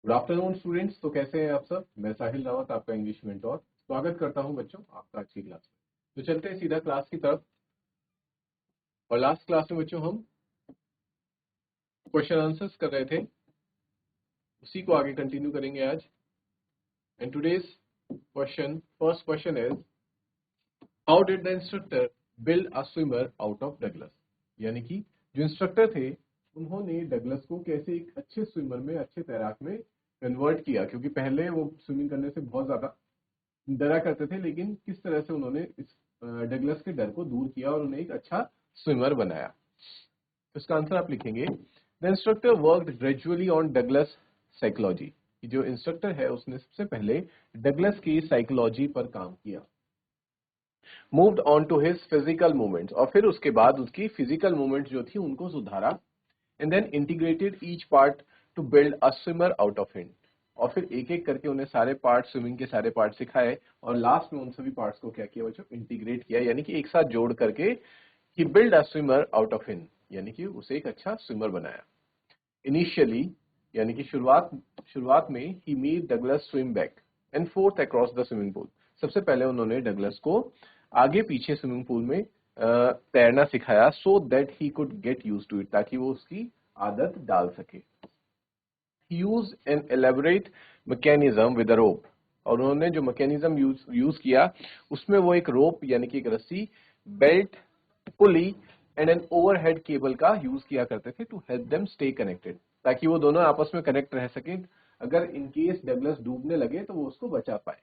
Good afternoon students. तो कैसे हैं आप सब? मैं साहिल रावत, आपका इंग्लिश मेंटोर। स्वागत करता हूं बच्चों आपका अच्छी क्लास में। तो चलते हैं सीधा क्लास की तरफ। और लास्ट क्लास में बच्चों हम क्वेश्चन आंसर्स कर रहे थे, उसी को आगे कंटिन्यू करेंगे आज। And today's question, first question is how did the instructor build a swimmer out of Douglas. यानी कि जो इंस्ट्रक्टर थे उन्होंने डगलस को कैसे एक अच्छे स्विमर में, अच्छे तैराक में कन्वर्ट किया, क्योंकि पहले वो स्विमिंग करने से बहुत ज्यादा डरा करते थे, लेकिन किस तरह से उन्होंने इस डगलस के डर को दूर किया और उन्हें एक अच्छा स्विमर बनाया। तो इसका आंसर आप लिखेंगे the instructor worked gradually on Douglas psychology. जो इंस्ट्रक्टर है उसने सबसे पहले डगलस की साइकोलॉजी पर काम किया। Moved on to his physical movements, और फिर उसके बाद उसकी फिजिकल मूवमेंट्स जो थी उनको सुधारा। And then integrated each part to build a swimmer out of him. और फिर एक एक करके उन्हें सारे पार्ट, स्विमिंग के सारे पार्ट सिखाए, और लास्ट में उन सभी पार्ट्स को क्या किया बच्चों? इंटीग्रेट किया, यानी कि एक साथ जोड़ करके ही build a swimmer out of him, यानी कि उसे एक अच्छा स्विमर बनाया। इनिशियली, यानी कि शुरुआत में he made Douglas swim back and fourth across the swimming pool. सबसे पहले उन्होंने डगलस को आगे पीछे स्विमिंग पूल में तैरना सिखाया, so that he could get used to it, ताकि वो उसकी आदत डाल सके। Use an elaborate mechanism with a rope, और उन्होंने जो मैकेनिज्म यूज किया उसमें वो एक रोप यानी कि एक रस्सी, belt, pulley and an overhead cable का यूज किया करते थे to help them stay connected, ताकि वो दोनों आपस में कनेक्ट रह सके। अगर इन केस डगलस डूबने लगे तो वो उसको बचा पाए।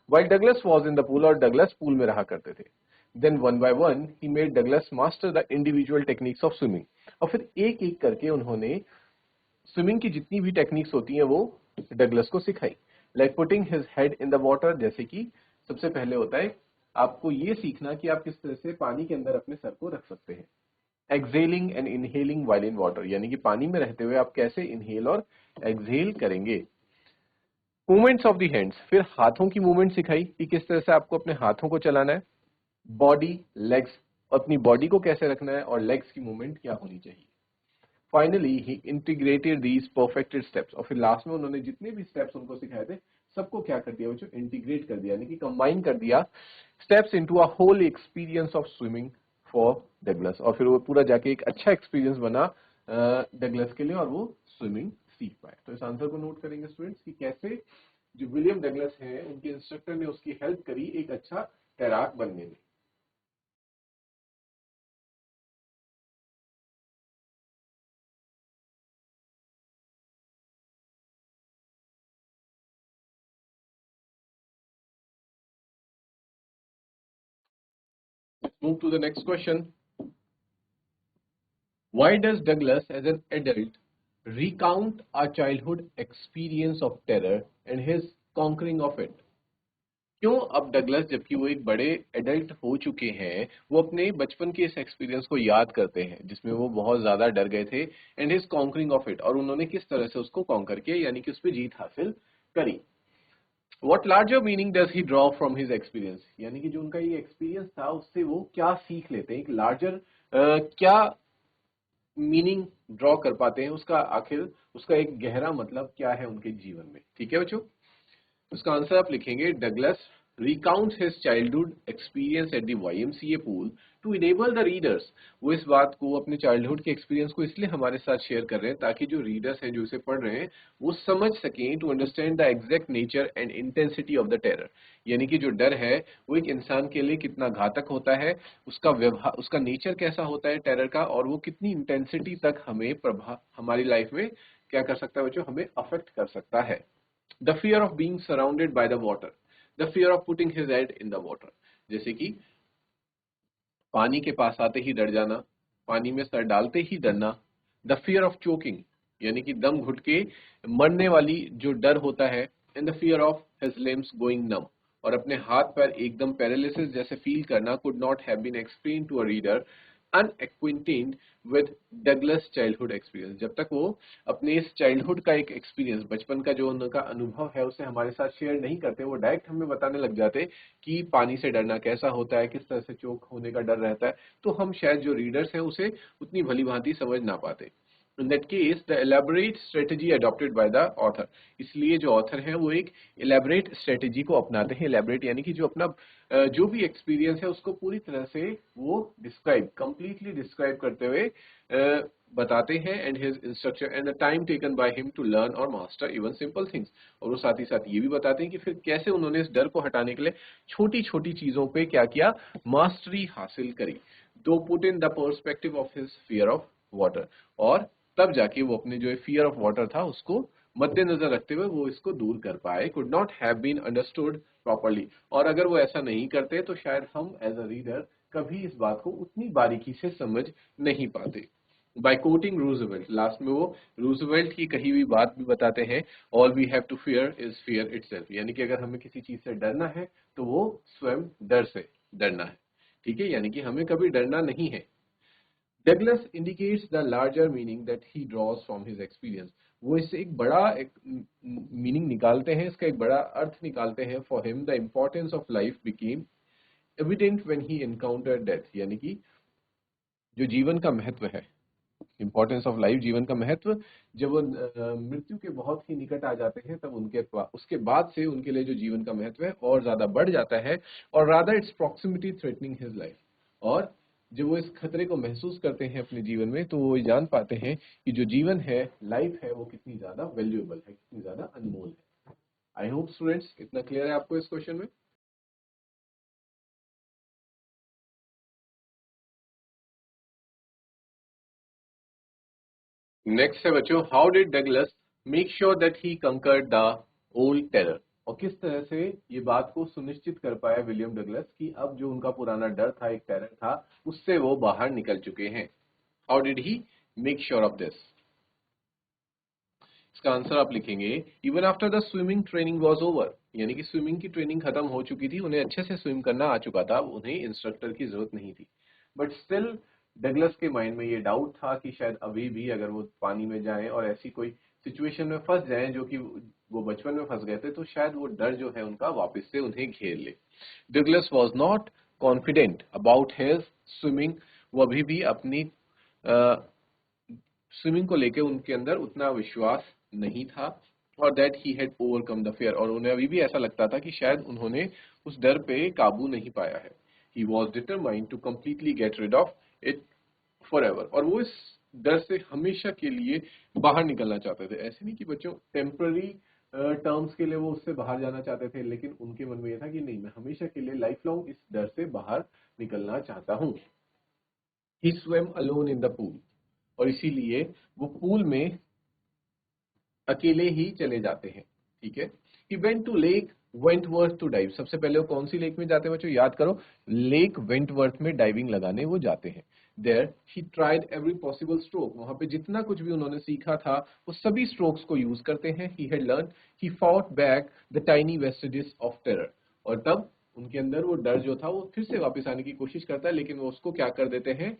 While Douglas was in the pool, और डगलस पूल में रहा करते थे। Then one by one he made Douglas master the individual techniques of swimming, और फिर एक एक करके उन्होंने स्विमिंग की जितनी भी टेक्निक्स होती हैं वो डगलस को सिखाई। Like putting his head in the water, जैसे कि सबसे पहले होता है आपको ये सीखना कि आप किस तरह से पानी के अंदर अपने सर को रख सकते हैं। Excelling and inhaling while in water, यानी कि पानी में रहते हुए आप कैसे इनहेल और एक्सेल करेंगे। मूवमेंट्स ऑफ द हैंड्स, फिर हाथों की मूवमेंट सिखाई कि किस तरह से आपको अपने हाथों को चलाना है। बॉडी, लेग्स, अपनी बॉडी को कैसे रखना है, और लेग्स की मूवमेंट क्या होनी चाहिए। Finally he integrated these perfected steps, और फिर लास्ट में उन्होंने जितने भी स्टेप्स उनको सिखाए थे सबको क्या कर दिया बच्चों? इंटीग्रेट कर दिया, यानी कि कंबाइन कर दिया steps into a whole experience of swimming for Douglas. और फिर वो पूरा जाके एक अच्छा एक्सपीरियंस बना डगलस के लिए, और वो स्विमिंग सीख पाए। तो इस आंसर को नोट करेंगे स्टूडेंट्स कि कैसे जो विलियम डगलस हैं उनके इंस्ट्रक्टर ने उसकी हेल्प करी एक अच्छा तैराक बनने में। Let's move to the next question. Why does Douglas, as an adult, recount our childhood experience of terror and his conquering of it? क्यों अब डगलस, जबकि वो एक बड़े एडल्ट हो चुके हैं, वो अपने बचपन के इस एक्सपीरियंस को याद करते हैं जिसमें वो बहुत ज्यादा डर गए थे, and his conquering of it, और उन्होंने किस तरह से उसको कॉन्कर किया, यानी कि उस पर जीत हासिल करी। What larger meaning does he draw from his experience? यानी कि जो उनका ये एक्सपीरियंस था उससे वो क्या सीख लेते हैं, एक लार्जर क्या मीनिंग ड्रॉ कर पाते हैं, उसका आखिर उसका एक गहरा मतलब क्या है उनके जीवन में। ठीक है बच्चों, उसका आंसर आप लिखेंगे Douglas recounts his childhood experience at the YMCA pool to enable the readers। वो इस बात को, अपने चाइल्डहुड के एक्सपीरियंस को इसलिए हमारे साथ शेयर कर रहे हैं ताकि जो रीडर्स हैं, जो इसे पढ़ रहे हैं, वो समझ सकें, to understand the exact nature and intensity of the terror. यानी कि जो डर है वो एक इंसान के लिए कितना घातक होता है, उसका व्यवहार, उसका नेचर कैसा होता है टेरर का, और वो कितनी इंटेंसिटी तक हमें हमारी लाइफ में क्या कर सकता है बच्चों? हमें अफेक्ट कर सकता है। The fear of being surrounded by the water, the fear of putting his head in the water, जैसे कि पानी के पास आते ही डर जाना, पानी में सर डालते ही डरना। द फियर ऑफ चोकिंग, यानी कि दम घुट के मरने वाली जो डर होता है। And the fear of his limbs going numb, और अपने हाथ पैर एकदम पैरालिसिस जैसे फील करना, could not have been explain to a reader unacquainted with Douglas childhood experience. जब तक वो अपने इस चाइल्डहुड का एक एक्सपीरियंस, बचपन का जो उनका अनुभव है, उसे हमारे साथ शेयर नहीं करते, वो डायरेक्ट हमें बताने लग जाते कि पानी से डरना कैसा होता है, किस तरह से चोक होने का डर रहता है, तो हम शायद जो रीडर्स हैं उसे उतनी भली भांति समझ ना पाते। In that case, the elaborate strategy adopted by the author. इसलिए जो ऑथर है वो एक elaborate strategy को अपनाते हैं. elaborate यानी कि जो अपना जो भी एक्सपीरियंस है उसको पूरी तरह से वो completely describe करते हुए बताते हैं. And his instruction and the time taken by him to learn or master even simple things. और वो साथ ही साथ ये भी बताते हैं कि फिर कैसे उन्होंने इस डर को हटाने के लिए छोटी छोटी चीजों पे क्या किया, मास्टरी हासिल करी. दो put in the perspective of his fear of water. और तब जाके वो अपने जो फियर ऑफ वाटर था उसको मद्देनजर रखते हुए वो इसको दूर कर पाए. Could not have been understood properly. और अगर वो ऐसा नहीं करते तो शायद हम एज अ रीडर कभी इस बात को उतनी बारीकी से समझ नहीं पाते. बाय कोटिंग रूजवेल्ट, लास्ट में वो रूजवेल्ट की कही हुई बात भी बताते हैं. All we have to fear is fear itself. यानी कि अगर हमें किसी चीज से डरना है तो वो स्वयं डर से डरना है. ठीक है, यानी कि हमें कभी डरना नहीं है. Douglas indicates the larger meaning that he draws from his experience. वो इससे एक बड़ा मीनिंग निकालते हैं, इसका एक बड़ा अर्थ निकालते हैं. For him, the importance of life became evident when he encountered death. यानी कि जो जीवन का महत्व है, इम्पोर्टेंस ऑफ लाइफ, जीवन का महत्व, जब वो मृत्यु के बहुत ही निकट आ जाते हैं तब उसके बाद से उनके लिए जो जीवन का महत्व है और ज्यादा बढ़ जाता है. और rather it's proximity threatening his life. और जब वो इस खतरे को महसूस करते हैं अपने जीवन में तो वो जान पाते हैं कि जो जीवन है, लाइफ है, वो कितनी ज्यादा वैल्यूएबल है, कितनी ज्यादा अनमोल है. आई होप स्टूडेंट्स इतना क्लियर है आपको इस क्वेश्चन में. नेक्स्ट है बच्चों, how did Douglas make sure that he conquered the old terror. और किस तरह से ये बात को सुनिश्चित कर पाया विलियम डगलस कि अब जो उनका पुराना डर था, एक टेरर था, उससे वो बाहर निकल चुके हैं. How did he make sure of this. इसका आंसर आप लिखेंगे, even after the swimming training was over. यानी कि स्विमिंग की ट्रेनिंग खत्म हो चुकी थी, उन्हें अच्छे से स्विम करना आ चुका था, उन्हें इंस्ट्रक्टर की जरूरत नहीं थी. बट स्टिल डगलस के माइंड में ये डाउट था कि शायद अभी भी अगर वो पानी में जाएं और ऐसी कोई सिचुएशन में फंस जाएं जो कि वो बचपन में फंस गए थे, तो शायद वो डर जो है उनका वापस से उन्हें घेर ले. Douglas was not confident about his swimming. वो अभी भी अपनी स्विमिंग को लेकर उनके अंदर उतना विश्वास नहीं था. और that he had overcome the fear. और उन्हें अभी भी ऐसा लगता था कि शायद उन्होंने उस डर पे काबू नहीं पाया है. He was determined to completely get rid of it for ever. और वो इस डर से हमेशा के लिए बाहर निकलना चाहते थे. ऐसे नहीं कि बच्चों टेम्पररी टर्म्स के लिए वो उससे बाहर जाना चाहते थे, लेकिन उनके मन में यह था कि नहीं, मैं हमेशा के लिए लाइफ लॉन्ग इस डर से बाहर निकलना चाहता हूँ. He swim alone in the pool. और इसीलिए वो पूल में अकेले ही चले जाते हैं. ठीक है. He went to Lake Wentworth to dive. सबसे पहले वो कौन सी लेक में जाते हैं बच्चों, याद करो, लेक वेंटवर्थ में डाइविंग लगाने वो जाते हैं. There he tried every possible stroke. वहां पे जितना कुछ भी उन्होंने सीखा था वो सभी स्ट्रोक्स को यूज करते हैं. He had learn. He fought back the tiny vestiges of terror. और तब उनके अंदर वो डर जो था वो फिर से वापस आने की कोशिश करता है, लेकिन वो उसको क्या कर देते हैं,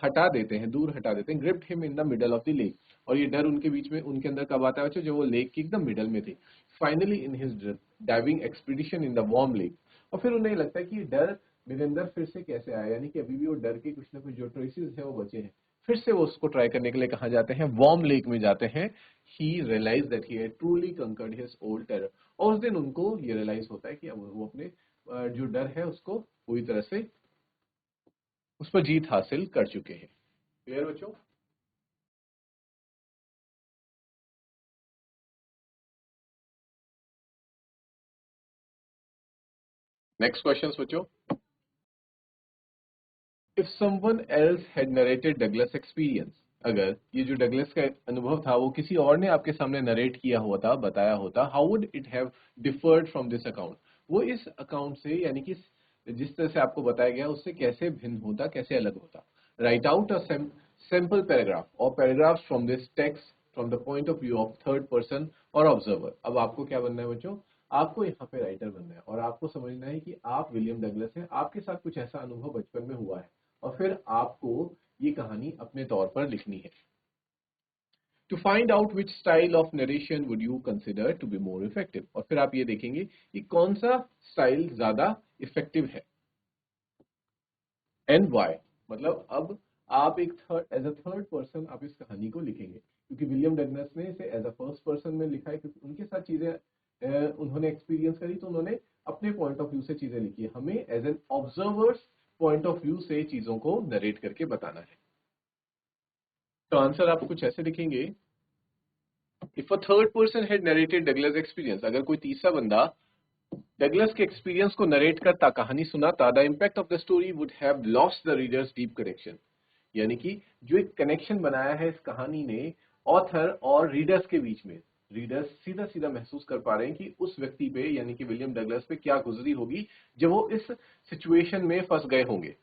हटा देते हैं, दूर हटा देते हैं. Gripped him in the middle of the lake. और ये डर उनके बीच में, उनके अंदर कब आता है बच्चों, जब वो लेक के एकदम मिडल में थे. Finally in his diving expedition in the warm lake. और फिर उन्हें लगता है कि डर मेरे अंदर फिर से कैसे आया, यानी कि अभी भी वो डर के कुछ ना कुछ जो ट्रेसेस है वो बचे हैं. फिर से वो उसको ट्राई करने के लिए कहाँ जाते हैं, वार्म लेक में जाते हैं. He realise that he had truly conquered his old terror. और उस दिन उनको ये रियलाइज होता है कि अब वो अपने जो डर है उसको पूरी तरह से उस पर जीत हासिल कर चुके हैं. क्लियर बच्चों. नेक्स्ट क्वेश्चन बच्चों. If someone else had narrated Douglas experience. अगर ये जो डगलस का अनुभव था वो किसी और ने आपके सामने नरेट किया होता, बताया होता, how would it have deferred from this account. वो इस अकाउंट से, यानी कि जिस तरह से आपको बताया गया उससे कैसे भिन्न होता, कैसे अलग होता. Write out a simple paragraph or paragraphs from this text from the point of view of third person or observer. अब आपको क्या बनना है बच्चों, आपको यहाँ पे राइटर बनना है और आपको समझना है कि आप विलियम डगलस हैं, आपके साथ कुछ ऐसा अनुभव बचपन में हुआ है और फिर आपको ये कहानी अपने तौर पर लिखनी है. To find out which style of narration would you consider to be more effective. और फिर आप ये देखेंगे कि कौन सा स्टाइल ज्यादा इफेक्टिव है एंड वाई. मतलब अब आप एक एज अ थर्ड पर्सन आप इस कहानी को लिखेंगे, क्योंकि विलियम डगलस ने इसे एज अ फर्स्ट पर्सन में लिखा है, क्योंकि उनके साथ चीजें उन्होंने एक्सपीरियंस करी, तो उन्होंने अपने पॉइंट ऑफ व्यू से चीजें लिखी है। हमें as an observer's point of view से चीजों को नरेट करके बताना है। तो आंसर आप कुछ ऐसे लिखेंगे, if a third person had narrated Douglas experience, अगर कोई तीसरा बंदा डगलस के एक्सपीरियंस को नरेट करता, कहानी सुनाता, the impact of the story would have lost the readers deep connection, यानी कि जो एक कनेक्शन बनाया है इस कहानी ने ऑथर और रीडर्स के बीच में, रीडर्स सीधा सीधा महसूस कर पा रहे हैं कि उस व्यक्ति पे यानी कि विलियम डगलस पे क्या गुजरी होगी जब वो इस सिचुएशन में फंस गए होंगे।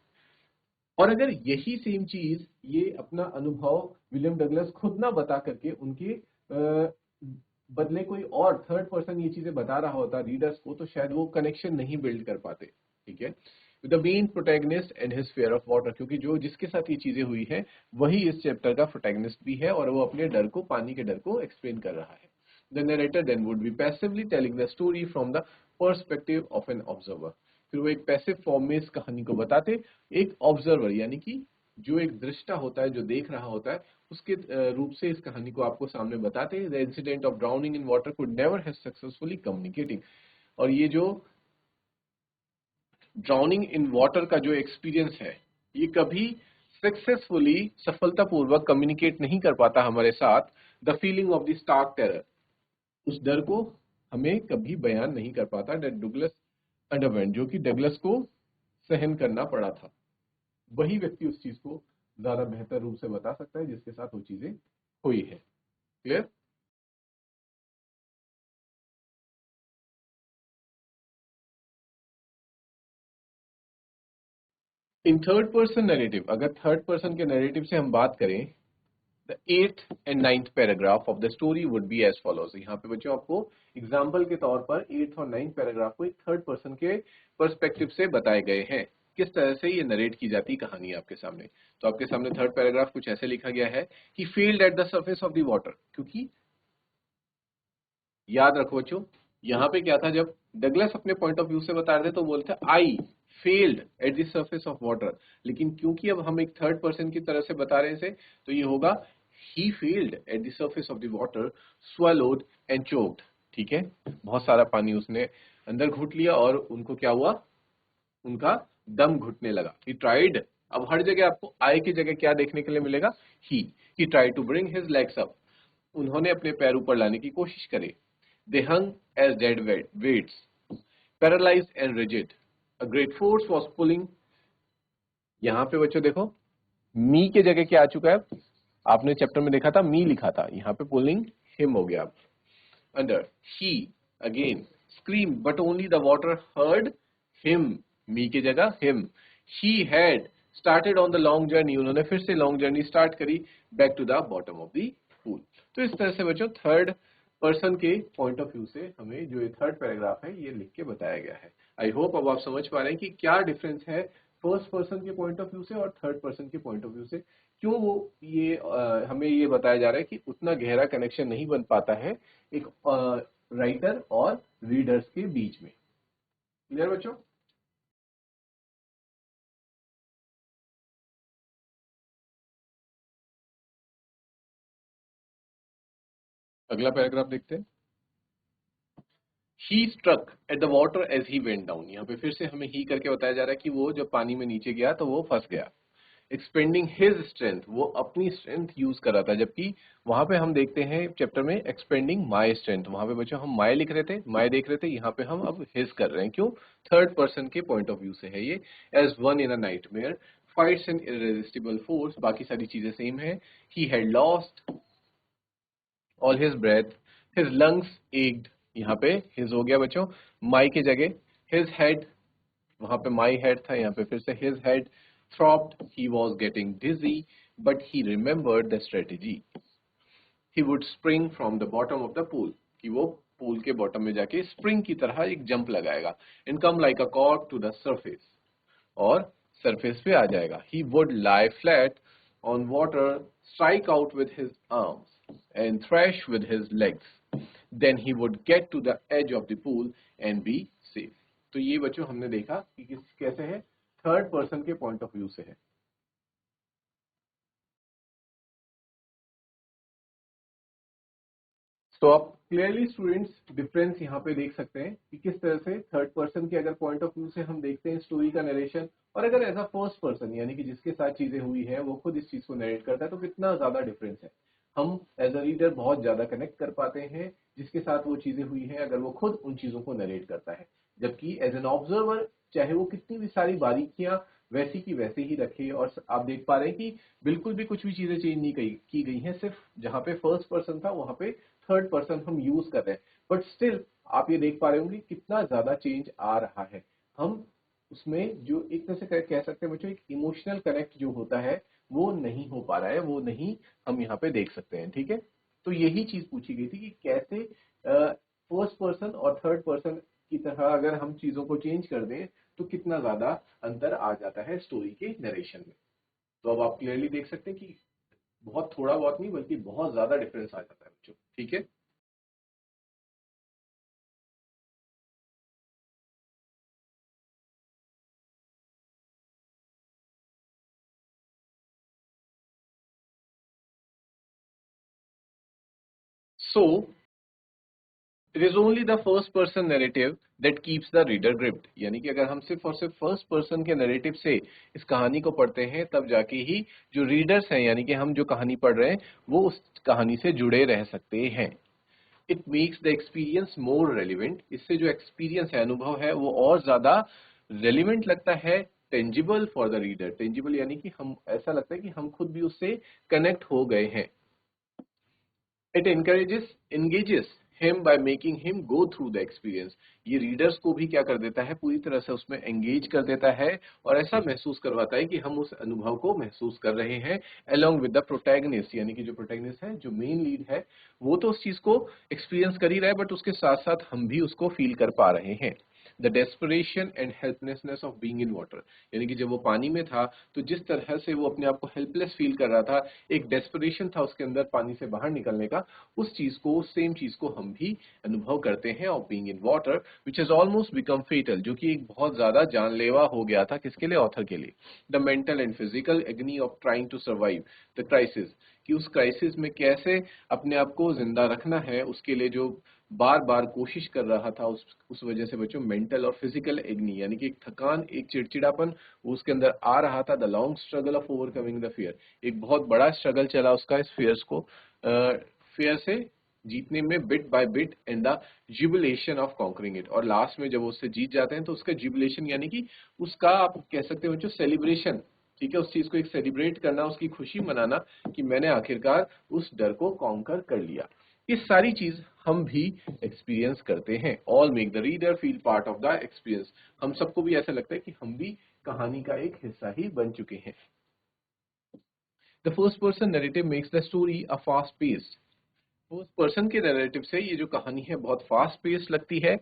और अगर यही सेम चीज ये अपना अनुभव विलियम डगलस खुद ना बता करके उनके बदले कोई और थर्ड पर्सन ये चीजें बता रहा होता रीडर्स को, तो शायद वो कनेक्शन नहीं बिल्ड कर पाते। ठीक है, the main protagonist and his fear of water, क्योंकि जो जिसके साथ ये चीजें हुई है वही इस चैप्टर का प्रोटैगनिस्ट भी है, और वो अपने डर को, पानी के डर को एक्सप्लेन कर रहा है। The narrator then would be passively telling the story from the perspective of an observer, फिर वो एक पैसिव फॉर्म में इस कहानी को बताते, एक ऑब्जर्वर यानी कि जो एक दृष्टा होता है, जो देख रहा होता है, उसके रूप से इस कहानी को आपको सामने बताते। The incident of drowning in water could never have successfully communicating, और ये जो ड्राउनिंग इन वाटर का जो एक्सपीरियंस है, ये कभी सक्सेसफुली, सफलतापूर्वक कम्युनिकेट नहीं कर पाता हमारे साथ the feeling of the stark terror, उस डर को हमें कभी बयान नहीं कर पाता दैट डगलस अंडरवेंट, जो कि डगलस को सहन करना पड़ा था। वही व्यक्ति उस चीज को ज्यादा बेहतर रूप से बता सकता है जिसके साथ वो चीजें हुई है। Clear? In third person narrative, अगर थर्ड पर्सन के नैरेटिव से हम बात करें, the 8th and 9th paragraph of the story would be as follows. यहाँ पे बच्चों आपको एग्जाम्पल के तौर पर 8th और 9th पैराग्राफ को एक थर्ड पर्सन के पर्सपेक्टिव से बताए गए हैं, किस तरह से ये नरेट की जाती कहानी आपके सामने। तो आपके सामने थर्ड पैराग्राफ कुछ ऐसे लिखा गया है कि field at the surface of the water, क्योंकि याद रखो बच्चों, यहाँ पे क्या था, जब डगलस अपने पॉइंट ऑफ व्यू से बता रहे थे तो बोलते I failed at the surface of water, लेकिन क्योंकि अब हम एक थर्ड पर्सन की तरह से बता रहे थे तो ये होगा he failed at the surface of the water, swallowed and choked। ठीक है, बहुत सारा पानी उसने अंदर घुट लिया और उनको क्या हुआ, उनका दम घुटने लगा। ही ट्राइड, अब हर जगह आपको आई की जगह क्या देखने के लिए मिलेगा, he tried to bring his legs up, उन्होंने अपने पैर ऊपर लाने की कोशिश करी। They hung as dead weights, paralyzed and rigid. A great force was pulling। यहाँ पे बच्चों देखो, मी के जगह क्या आ चुका है, आपने चैप्टर में देखा था मी लिखा था, यहाँ पे पुलिंग हिम हो गया। Under he again screamed but only the water heard him, मी की जगह him। he had started on the long journey, उन्होंने फिर से लॉन्ग जर्नी स्टार्ट करी back to the bottom of the pool। तो इस तरह से बच्चों थर्ड पर्सन के पॉइंट ऑफ व्यू से हमें जो ये थर्ड पैराग्राफ है ये लिख के बताया गया है। आई होप अब आप समझ पा रहे हैं कि क्या डिफरेंस है फर्स्ट पर्सन के पॉइंट ऑफ व्यू से और थर्ड पर्सन के पॉइंट ऑफ व्यू से, क्यों वो ये हमें ये बताया जा रहा है कि उतना गहरा कनेक्शन नहीं बन पाता है एक राइटर और रीडर्स के बीच में। क्लियर बच्चों? अगला पैराग्राफ देखते हैं। He struck at the water as he went down, यहाँ पे फिर से हमें ही करके बताया जा रहा है कि वो जब पानी में नीचे गया तो वो फंस गया। एक्सपेंडिंग हिज स्ट्रेंथ, वो अपनी स्ट्रेंथ यूज कर रहा था, जबकि वहां पे हम देखते हैं चैप्टर में एक्सपेंडिंग माई स्ट्रेंथ, वहां पे बच्चों हम माई लिख रहे थे, माई देख रहे थे, यहाँ पे हम अब हिज कर रहे हैं। क्यों? थर्ड पर्सन के पॉइंट ऑफ व्यू से है ये। As one in a nightmare fights an irresistible force, बाकी सारी चीजें सेम है। He had lost all his breath, his lungs ached, यहाँ पे हिज हो गया बच्चों, माई की जगह हिज हेड, वहां पे माई हेड था, यहाँ पे फिर से his head throbbed, he was getting dizzy but he remembered the strategy. He would spring from the bottom of the pool, कि वो पूल के बॉटम में जाके स्प्रिंग की तरह एक जंप लगाएगा, and come like a cork to the surface, और सरफेस पे आ जाएगा। He would lie flat on water, strike out with his arms and thrash with his legs, then he would get to the edge of the pool and be safe. तो ये बच्चों हमने देखा कि कैसे है, थर्ड पर्सन के point of view से है। तो आप क्लियरली स्टूडेंट्स डिफरेंस यहाँ पे देख सकते हैं कि किस तरह से थर्ड पर्सन के अगर पॉइंट ऑफ व्यू से हम देखते हैं स्टोरी का नरेशन, और अगर एज अ फर्स्ट पर्सन यानी कि जिसके साथ चीजें हुई है वो खुद इस चीज को नरेट करता है तो कितना ज्यादा डिफरेंस है। हम एज अ रीडर बहुत ज्यादा कनेक्ट कर पाते हैं जिसके साथ वो चीजें हुई है अगर वो खुद उन चीजों को नरेट करता है, जबकि एज एन ऑब्जर्वर चाहे वो कितनी भी सारी बारीकियां वैसी की वैसे ही रखे, और आप देख पा रहे हैं कि बिल्कुल भी कुछ भी चीजें चेंज नहीं की गई हैं, सिर्फ जहां पे फर्स्ट पर्सन था वहां पे थर्ड पर्सन हम यूज कर रहे हैं, बट स्टिल आप ये देख पा रहे होंगे कितना ज्यादा चेंज आ रहा है। हम उसमें जो एक तरह से कह सकते हैं बच्चों एक इमोशनल कनेक्ट जो होता है वो नहीं हो पा रहा है, वो नहीं हम यहाँ पे देख सकते हैं। ठीक है, तो यही चीज पूछी गई थी कि कैसे फर्स्ट पर्सन और थर्ड पर्सन की तरह अगर हम चीजों को चेंज कर दें तो कितना ज्यादा अंतर आ जाता है स्टोरी के नरेशन में। तो अब आप क्लियरली देख सकते हैं कि बहुत थोड़ा बहुत नहीं बल्कि बहुत ज्यादा डिफरेंस आ जाता है बच्चों। ठीक है, so it is only the first person narrative that keeps the reader gripped, यानी कि अगर हम सिर्फ और सिर्फ फर्स्ट पर्सन के नैरेटिव से इस कहानी को पढ़ते हैं तब जाके ही जो रीडर्स हैं यानी कि हम जो कहानी पढ़ रहे हैं वो उस कहानी से जुड़े रह सकते हैं। It makes the experience more relevant, इससे जो एक्सपीरियंस है अनुभव है वो और ज्यादा रेलिवेंट लगता है। Tangible for the reader, tangible यानी कि हम ऐसा लगता है कि हम खुद भी उससे कनेक्ट हो गए हैं। It engages him by making him go through the experience, ये रीडर्स को भी क्या कर देता है पूरी तरह से उसमें एंगेज कर देता है और ऐसा महसूस करवाता है कि हम उस अनुभव को महसूस कर रहे हैं अलोंग विद द प्रोटैगनिस्ट, यानी कि जो प्रोटैगनिस्ट है जो मेन लीड है वो तो उस चीज को एक्सपीरियंस कर ही रहा है बट उसके साथ साथ हम भी उसको फील कर पा रहे हैं। The desperation and helplessness of being in water, यानी कि जब वो पानी में था तो जिस तरह से वो अपने आप को हेल्पलेस फील कर रहा था, एक डेस्परेशन था उसके अंदर पानी से बाहर निकलने का, उस चीज को सेम चीज को हम भी अनुभव करते हैं of being in water which has almost become fatal, जो कि एक बहुत ज्यादा जानलेवा हो गया था किसके लिए, ऑथर के लिए। The mental and physical agony of trying to survive the crisis, कि उस क्राइसिस में कैसे अपने आप को जिंदा रखना है उसके लिए जो बार बार कोशिश कर रहा था, उस वजह से बच्चों मेंटल और फिजिकल एग्नी यानी कि एक थकान एक चिड़चिड़ापन वो उसके अंदर आ रहा था। The long struggle of overcoming the fear, एक बहुत बड़ा स्ट्रगल चला उसका इस फियर्स को फियर से जीतने में, bit by bit, and the jubilation of conquering it, और लास्ट में जब वो उससे जीत जाते हैं तो उसका जुबिलेशन यानी कि उसका आप कह सकते हो बच्चों सेलिब्रेशन, ठीक है, उस चीज को एक सेलिब्रेट करना, उसकी खुशी मनाना कि मैंने आखिरकार उस डर को कॉन्कर कर लिया। ये सारी चीज हम भी एक्सपीरियंस करते हैं। All make the reader feel part of the experience, हम सबको भी ऐसा लगता है कि हम भी कहानी का एक हिस्सा ही बन चुके हैं। The first person narrative makes the story a fast paced, first person के नैरेटिव से ये जो कहानी है बहुत फास्ट पेस लगती है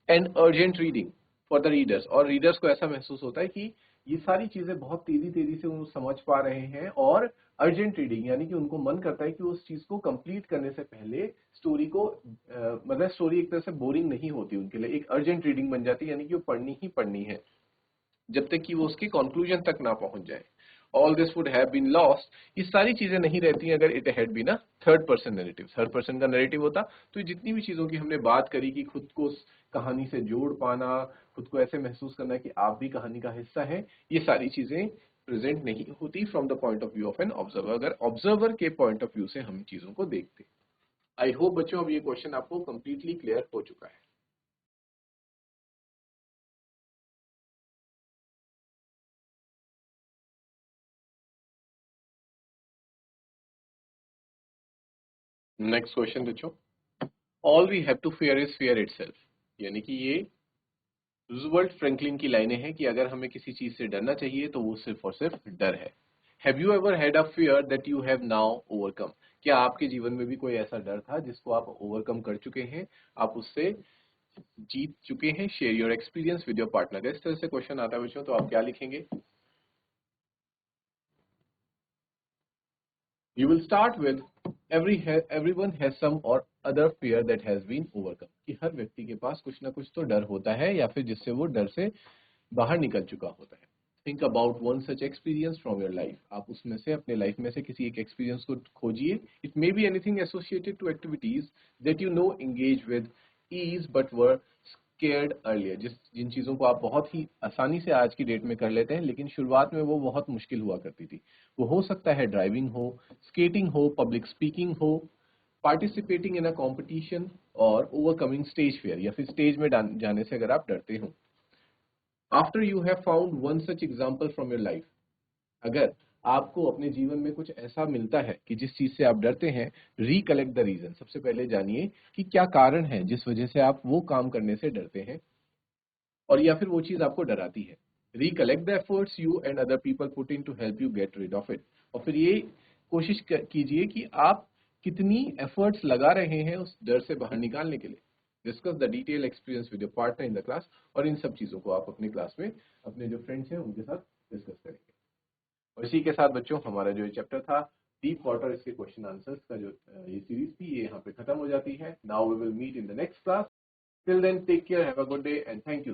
and urgent reading for the readers, और रीडर्स को ऐसा महसूस होता है कि ये सारी चीजें बहुत तेजी तेजी से वो समझ पा रहे हैं, और अर्जेंट रीडिंग यानी कि उनको मन करता है कि उस चीज को कंप्लीट करने से पहले स्टोरी को मतलब स्टोरी एक तरह से बोरिंग नहीं होती उनके लिए, एक अर्जेंट रीडिंग बन जाती है यानी कि वो पढ़नी ही पढ़नी है जब तक कि वो उसकी कंक्लूजन तक ना पहुंच जाए। All this would have been lost, ये सारी चीजें नहीं रहती अगर it had been a third person narrative, third person का नैरेटिव होता तो जितनी भी चीजों की हमने बात करी कि खुद को उस कहानी से जोड़ पाना, खुद को ऐसे महसूस करना कि आप भी कहानी का हिस्सा हैं, ये सारी चीजें प्रेजेंट नहीं होती from the point of view of an observer, अगर ऑब्जर्वर के पॉइंट ऑफ व्यू से हम चीजों को देखते। आई होप बच्चों अब ये क्वेश्चन आपको कंप्लीटली क्लियर हो चुका है। नेक्स्ट क्वेश्चन बच्चों, all we have to fear is fear itself, यानी कि ये रूजवेल्ट फ्रैंकलिन की लाइनें हैं कि अगर हमें किसी चीज से डरना चाहिए तो वो सिर्फ और सिर्फ डर है। Have you ever had a fear that you have now overcome, क्या आपके जीवन में भी कोई ऐसा डर था जिसको आप ओवरकम कर चुके हैं, आप उससे जीत चुके हैं। Share your experience with your partner, इस तरह से क्वेश्चन आता है बच्चों तो आप क्या लिखेंगे। You will start with everyone has some or other fear that has been overcome, कि हर व्यक्ति के पास कुछ ना कुछ तो डर होता है या फिर जिससे वो डर से बाहर निकल चुका होता है। Think about one such experience from your life. आप उसमें से, अपने लाइफ में से किसी एक एक्सपीरियंस को खोजिए. It may be anything associated to activities that you know engage with ease but were scared earlier. जिन चीज़ों को आप बहुत ही आसानी से आज की डेट में कर लेते हैं, लेकिन शुरुआत में वो बहुत मुश्किल हुआ करती थी. वो हो सकता है ड्राइविंग हो, स्केटिंग हो, पब्लिक स्पीकिंग हो, पार्टिसिपेटिंग इन अ कॉम्पिटिशन, और ओवरकमिंग स्टेज फियर, या फिर स्टेज में जाने से अगर आप डरते हो. After you have found one such example from your life, अगर आपको अपने जीवन में कुछ ऐसा मिलता है कि जिस चीज से आप डरते हैं, रिकलेक्ट द रीजन. सबसे पहले जानिए कि क्या कारण है जिस वजह से आप वो काम करने से डरते हैं, और या फिर वो चीज आपको डराती है. Recollect the efforts you and other people put in to help you get rid of it. और फिर ये कोशिश कीजिए कि आप कितनी एफर्ट्स लगा रहे हैं उस डर से बाहर निकालने के लिए. Discuss the detail experience with your partner in the class. और इन सब चीजों को आप अपनी क्लास में अपने जो फ्रेंड्स हैं उनके साथ डिस्कस करेंगे. और इसी के साथ बच्चों, हमारा जो चैप्टर था डीप वाटर, इसके क्वेश्चन आंसर्स का जो ये सीरीज थी, ये यहाँ पे खत्म हो जाती है. Now we will meet in the next class. Till then, take care, have a good day, and thank you.